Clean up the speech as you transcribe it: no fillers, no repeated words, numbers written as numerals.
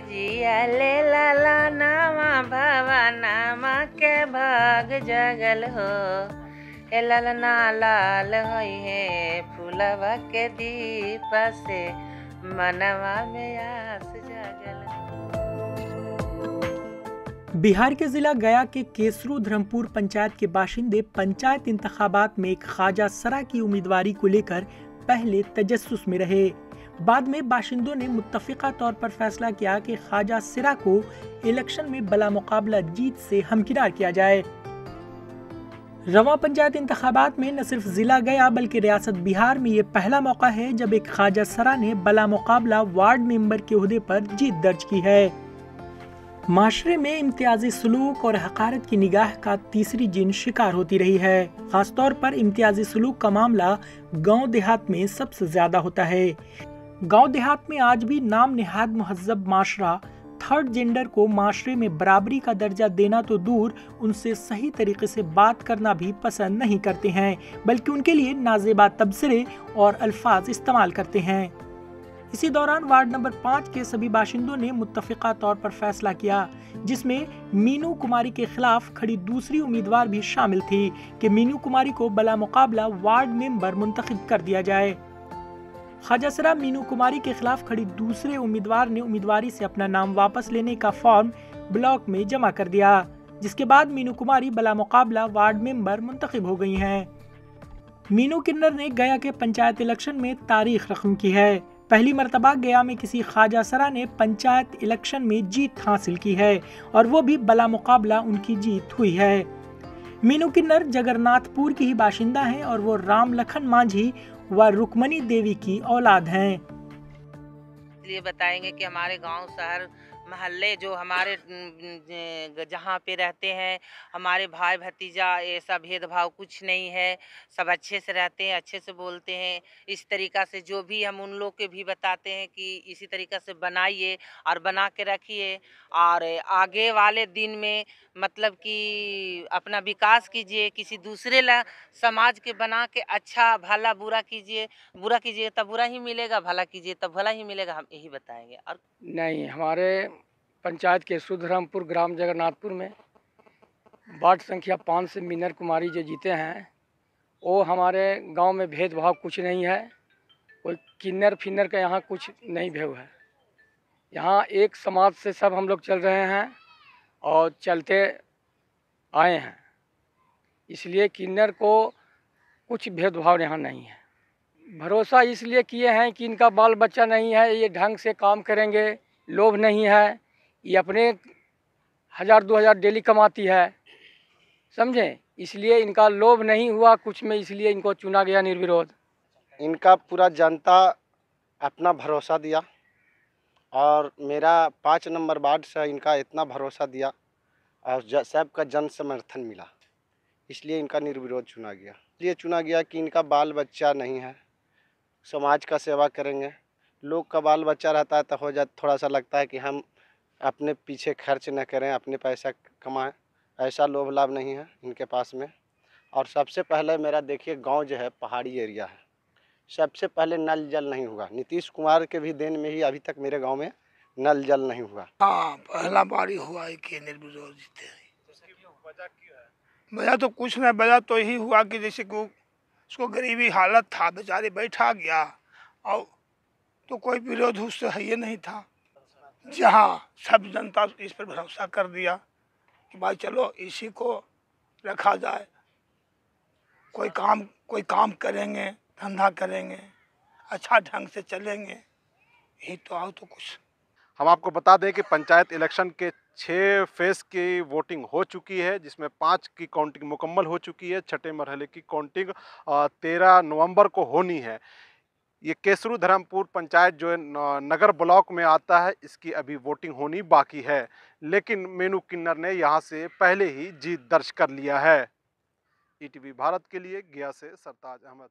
जिया ले लाला नामा भावा नामा के भाग जगल हो। ए ललना लाल होई है फूलवा के दीप से मनवा में आस जगल। बिहार के जिला गया के केसरू धर्मपुर पंचायत के बाशिंदे पंचायत इंतखाबात में एक ख्वाजा सरा की उम्मीदवारी को लेकर पहले तजस्सुस में रहे। बाद में बाशिंदों ने मुत्तफिका तौर पर फैसला किया कि ख्वाजा सरा को इलेक्शन में बला मुकाबला जीत से हमकिनार किया जाए। रवा पंचायत इंतखाबात में न सिर्फ जिला गया बल्कि रियासत बिहार में ये पहला मौका है जब एक ख्वाजा सरा ने बला मुकाबला वार्ड मेंबर के ओहदे पर जीत दर्ज की है। माशरे में इम्तियाजी सलूक और हकारत की निगाह का तीसरी जिन शिकार होती रही है। खासतौर पर इम्तियाजी सलूक का मामला गांव देहात में सबसे ज्यादा होता है। गांव देहात में आज भी नाम निहाद मुहज्जब माशरा थर्ड जेंडर को माशरे में बराबरी का दर्जा देना तो दूर, उनसे सही तरीके से बात करना भी पसंद नहीं करते हैं, बल्कि उनके लिए नाजेबा तबसरे और अल्फाज इस्तेमाल करते हैं। इसी दौरान वार्ड नंबर 5 के सभी बाशिंदों ने मुत्तफिका तौर पर फैसला किया, जिसमें मीनू कुमारी के खिलाफ खड़ी दूसरी उम्मीदवार भी शामिल थी कि मीनू कुमारी को बला मुकाबला वार्ड मेंबर मुंतखब कर दिया जाए। ख्वाजा सरा मीनू कुमारी के खिलाफ खड़ी दूसरे उम्मीदवार ने उम्मीदवारी से अपना नाम वापस लेने का फॉर्म ब्लॉक में जमा कर दिया, जिसके बाद मीनू कुमारी बला मुकाबला वार्ड मेंबर मुंतखब हो गई हैं। मीनू किन्नर ने गया के पंचायत इलेक्शन में तारीख रकम की है। पहली मर्तबा गया में किसी ख्वाजा सरा ने पंचायत इलेक्शन में जीत हासिल की है और वो भी बला मुकाबला उनकी जीत हुई है। मीनू किन्नर जगन्नाथपुर की ही बाशिंदा हैं और वो राम लखन मांझी व रुक्मणी देवी की औलाद हैं। इसलिए बताएंगे कि हमारे गांव शहर महल्ले जो हमारे जहाँ पे रहते हैं, हमारे भाई भतीजा ऐसा भेदभाव कुछ नहीं है, सब अच्छे से रहते हैं, अच्छे से बोलते हैं। इस तरीक़ा से जो भी हम उन लोग के भी बताते हैं कि इसी तरीक़ा से बनाइए और बना के रखिए और आगे वाले दिन में मतलब कि अपना विकास कीजिए, किसी दूसरे समाज के बना के अच्छा भला बुरा कीजिए, बुरा कीजिए तब बुरा ही मिलेगा, भला कीजिए तब भला ही मिलेगा, हम यही बताएंगे। और नहीं, हमारे पंचायत के सुधरामपुर ग्राम जगन्नाथपुर में वार्ड संख्या 5 से मीनर कुमारी जो जीते हैं, वो हमारे गांव में भेदभाव कुछ नहीं है, कोई किन्नर फिन्नर का यहाँ कुछ नहीं भेव है। यहाँ एक समाज से सब हम लोग चल रहे हैं और चलते आए हैं, इसलिए किन्नर को कुछ भेदभाव यहाँ नहीं है। भरोसा इसलिए किए हैं कि इनका बाल बच्चा नहीं है, ये ढंग से काम करेंगे, लोभ नहीं है, ये अपने 1000-2000 डेली कमाती है, समझे, इसलिए इनका लोभ नहीं हुआ कुछ में, इसलिए इनको चुना गया निर्विरोध। इनका पूरा जनता अपना भरोसा दिया और मेरा 5 नंबर वार्ड से इनका इतना भरोसा दिया और सबका जन समर्थन मिला, इसलिए इनका निर्विरोध चुना गया। इसलिए चुना गया कि इनका बाल बच्चा नहीं है, समाज का सेवा करेंगे। लोग का बाल बच्चा रहता है तो हो जाता, थोड़ा सा लगता है कि हम अपने पीछे खर्च न करें, अपने पैसा कमाएं, ऐसा लोभ लाभ नहीं है इनके पास में। और सबसे पहले मेरा देखिए गांव जो है पहाड़ी एरिया है, सबसे पहले नल जल नहीं हुआ, नीतीश कुमार के भी देन में ही अभी तक मेरे गांव में नल जल नहीं हुआ। हाँ, पहला बारी हुआ है कि निर्विरोध जीते हैं। वजह तो कुछ नहीं, वजह तो यही हुआ कि जैसे को उसको गरीबी हालत था, बेचारे बैठा गया और तो कोई विरोध उससे है ये नहीं था। जहाँ सब जनता इस पर भरोसा कर दिया कि भाई चलो इसी को रखा जाए, कोई काम करेंगे, धंधा करेंगे, अच्छा ढंग से चलेंगे, यही तो आओ तो कुछ। हम आपको बता दें कि पंचायत इलेक्शन के 6 फेज़ की वोटिंग हो चुकी है, जिसमें 5 की काउंटिंग मुकम्मल हो चुकी है। छठे मरहले की काउंटिंग 13 नवंबर को होनी है। ये केसरू धर्मपुर पंचायत जो है नगर ब्लॉक में आता है, इसकी अभी वोटिंग होनी बाकी है, लेकिन मीनू किन्नर ने यहाँ से पहले ही जीत दर्ज कर लिया है। ईटीवी भारत के लिए गया से सरताज अहमद।